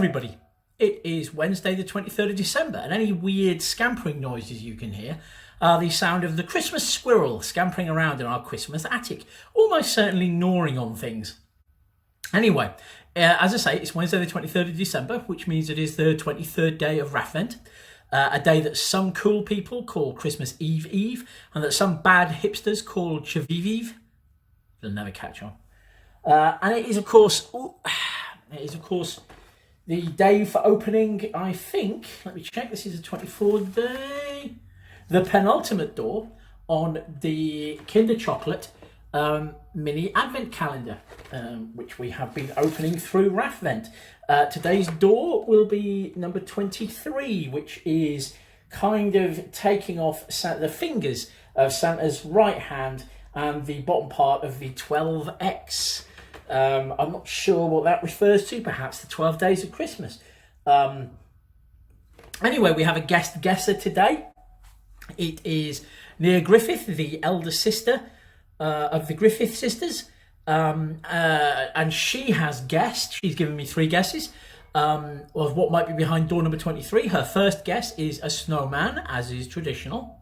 everybody, it is Wednesday the 23rd of December, and any weird scampering noises you can hear are the sound of the Christmas squirrel scampering around in our Christmas attic, almost certainly gnawing on things. Anyway, as I say, it's Wednesday the 23rd of December, which means it is the 23rd day of Raffvent, a day that some cool people call Christmas Eve Eve, and that some bad hipsters call Chaviviv. They'll never catch on. And it is, of course, the day for opening, I think, let me check, this is the 24th day, the penultimate door on the Kinder Chocolate mini advent calendar, which we have been opening through Raffvent. Today's door will be number 23, which is kind of taking off the fingers of Santa's right hand and the bottom part of the 12X. I'm not sure what that refers to, perhaps the 12 days of Christmas. Anyway, we have a guest guesser today. It is Nia Griffith, the elder sister of the Griffith sisters. And she has guessed, she's given me 3 guesses of what might be behind door number 23. Her first guess is a snowman, as is traditional.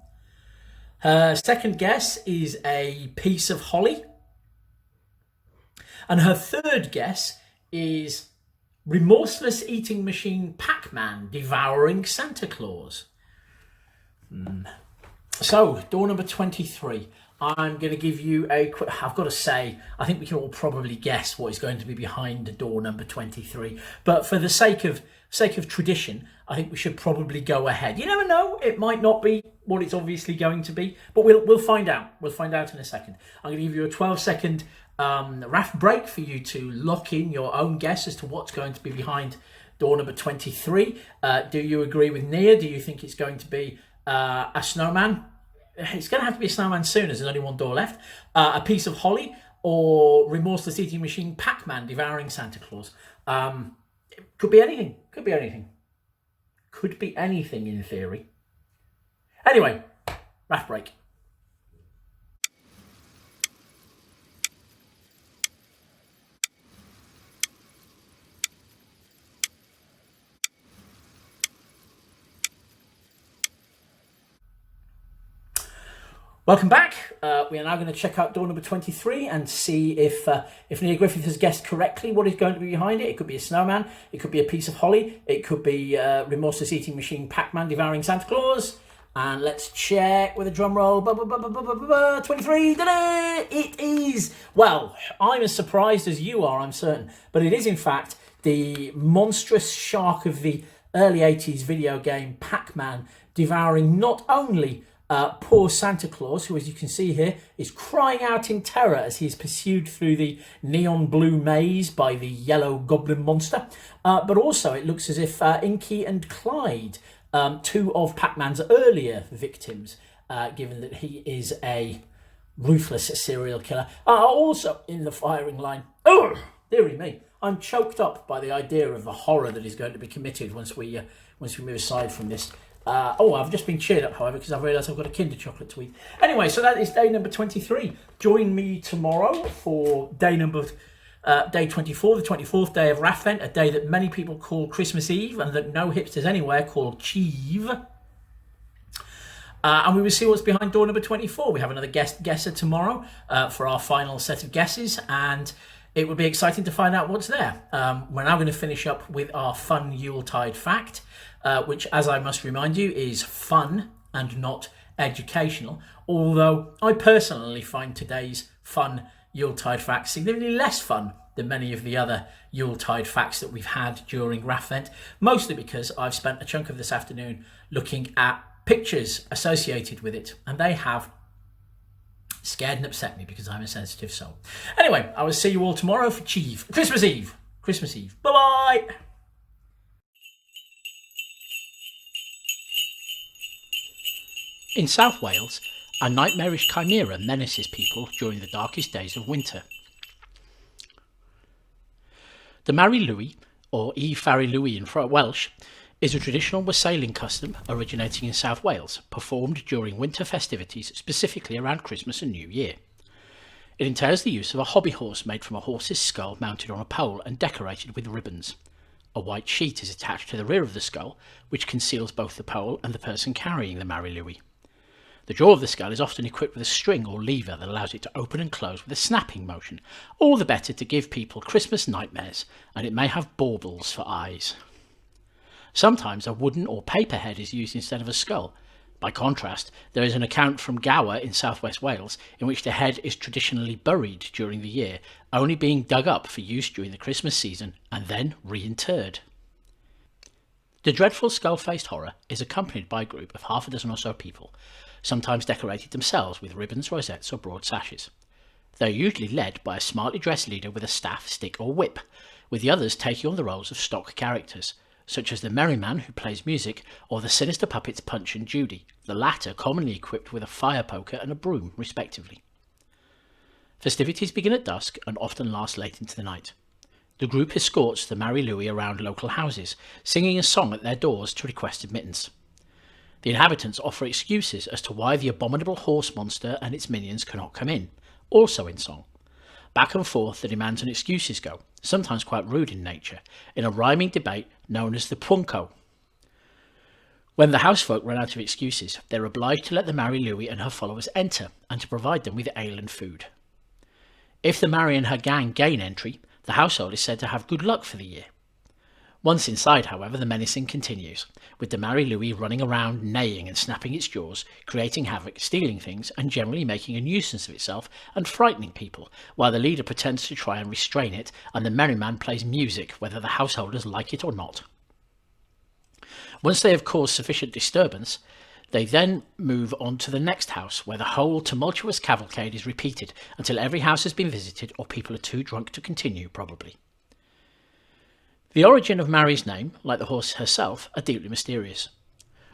Her second guess is a piece of holly. And her third guess is remorseless eating machine Pacman devouring Santa Claus. So, door number 23. I'm going to give you a quick, I've got to say, I think we can all probably guess what is going to be behind door number 23. But for the sake of tradition, I think we should probably go ahead. You never know, it might not be what it's obviously going to be, but we'll find out. We'll find out in a second. I'm going to give you a 12-second Raff break for you to lock in your own guess as to what's going to be behind door number 23. Do you agree with Nia? Do you think it's going to be a snowman? It's going to have to be a snowman soon, as there's only one door left. A piece of holly, or remorseless eating machine Pacman devouring Santa Claus. Could be anything. Could be anything. Could be anything in theory. Anyway, Raff break. Welcome back. We are now going to check out door number 23 and see if Nia Griffith has guessed correctly what is going to be behind it. It could be a snowman, it could be a piece of holly, it could be remorseless eating machine Pacman devouring Santa Claus. And let's check with a drum roll. 23. Ta-da! It is. Well, I'm as surprised as you are, I'm certain, but it is in fact the monstrous shark of the early 80s video game Pacman devouring not only poor Santa Claus, who, as you can see here, is crying out in terror as he is pursued through the neon blue maze by the yellow goblin monster. But also it looks as if Inky and Clyde, 2 of Pacman's earlier victims, given that he is a ruthless serial killer, are also in the firing line. Oh, dearie me. I'm choked up by the idea of the horror that is going to be committed once we move aside from this. I've just been cheered up, however, because I've realised I've got a Kinder Chocolate to eat. Anyway, so that is day number 23. Join me tomorrow for day 24, the 24th day of Raffvent, a day that many people call Christmas Eve and that no hipsters anywhere call Cheeve. And we will see what's behind door number 24. We have another guesser tomorrow for our final set of guesses, and it will be exciting to find out what's there. We're now going to finish up with our fun Yuletide fact, which, as I must remind you, is fun and not educational, although I personally find today's fun Yuletide fact significantly less fun than many of the other Yuletide facts that we've had during Raffvent, mostly because I've spent a chunk of this afternoon looking at pictures associated with it, and they have scared and upset me because I'm a sensitive soul. Anyway, I will see you all tomorrow for Christmas Eve. Christmas Eve. Bye-bye. In South Wales, a nightmarish chimera menaces people during the darkest days of winter. The Mari Louis, or E Fari Louis in Welsh, is a traditional wassailing custom originating in South Wales, performed during winter festivities, specifically around Christmas and New Year. It entails the use of a hobby horse made from a horse's skull mounted on a pole and decorated with ribbons. A white sheet is attached to the rear of the skull, which conceals both the pole and the person carrying the Mary Louis. The jaw of the skull is often equipped with a string or lever that allows it to open and close with a snapping motion, all the better to give people Christmas nightmares, and it may have baubles for eyes. Sometimes a wooden or paper head is used instead of a skull. By contrast, there is an account from Gower in southwest Wales in which the head is traditionally buried during the year, only being dug up for use during the Christmas season and then reinterred. The dreadful skull-faced horror is accompanied by a group of half a dozen or so people, sometimes decorated themselves with ribbons, rosettes or broad sashes. They are usually led by a smartly dressed leader with a staff, stick or whip, with the others taking on the roles of stock characters, such as the merry man who plays music or the sinister puppets Punch and Judy, the latter commonly equipped with a fire poker and a broom respectively. Festivities begin at dusk and often last late into the night. The group escorts the Mary Louis around local houses, singing a song at their doors to request admittance. The inhabitants offer excuses as to why the abominable horse monster and its minions cannot come in, also in song. Back and forth the demands and excuses go, sometimes quite rude in nature, in a rhyming debate known as the punko. When the housefolk run out of excuses, they are obliged to let the Mary Louis and her followers enter, and to provide them with ale and food. If the Mary and her gang gain entry, the household is said to have good luck for the year. Once inside, however, the menacing continues, with the Mary Louis running around, neighing and snapping its jaws, creating havoc, stealing things, and generally making a nuisance of itself and frightening people, while the leader pretends to try and restrain it, and the merryman plays music, whether the householders like it or not. Once they have caused sufficient disturbance, they then move on to the next house, where the whole tumultuous cavalcade is repeated until every house has been visited or people are too drunk to continue, probably. The origin of Mary's name, like the horse herself, are deeply mysterious.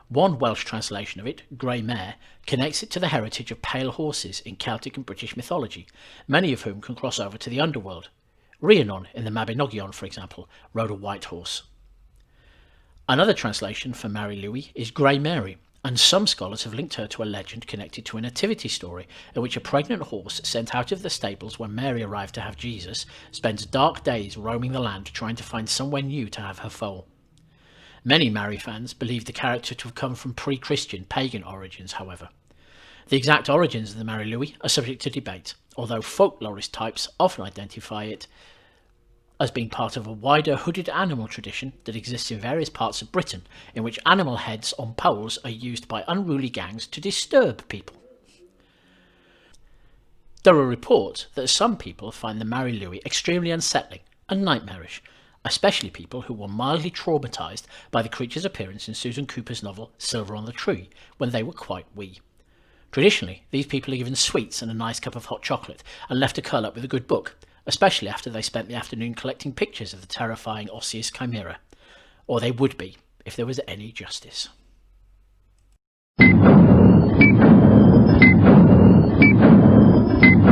One Welsh translation of it, Grey Mare, connects it to the heritage of pale horses in Celtic and British mythology, many of whom can cross over to the underworld. Rhiannon in the Mabinogion, for example, rode a white horse. Another translation for Mary Louis is Grey Mary, and some scholars have linked her to a legend connected to a nativity story in which a pregnant horse sent out of the stables when Mary arrived to have Jesus spends dark days roaming the land trying to find somewhere new to have her foal. Many Mary fans believe the character to have come from pre-Christian pagan origins, however. The exact origins of the Mary Louis are subject to debate, although folklorist types often identify it as being part of a wider hooded animal tradition that exists in various parts of Britain, in which animal heads on poles are used by unruly gangs to disturb people. There are reports that some people find the Mary Louis extremely unsettling and nightmarish, especially people who were mildly traumatised by the creature's appearance in Susan Cooper's novel Silver on the Tree when they were quite wee. Traditionally, these people are given sweets and a nice cup of hot chocolate and left to curl up with a good book, especially after they spent the afternoon collecting pictures of the terrifying osseous chimera. Or they would be, if there was any justice.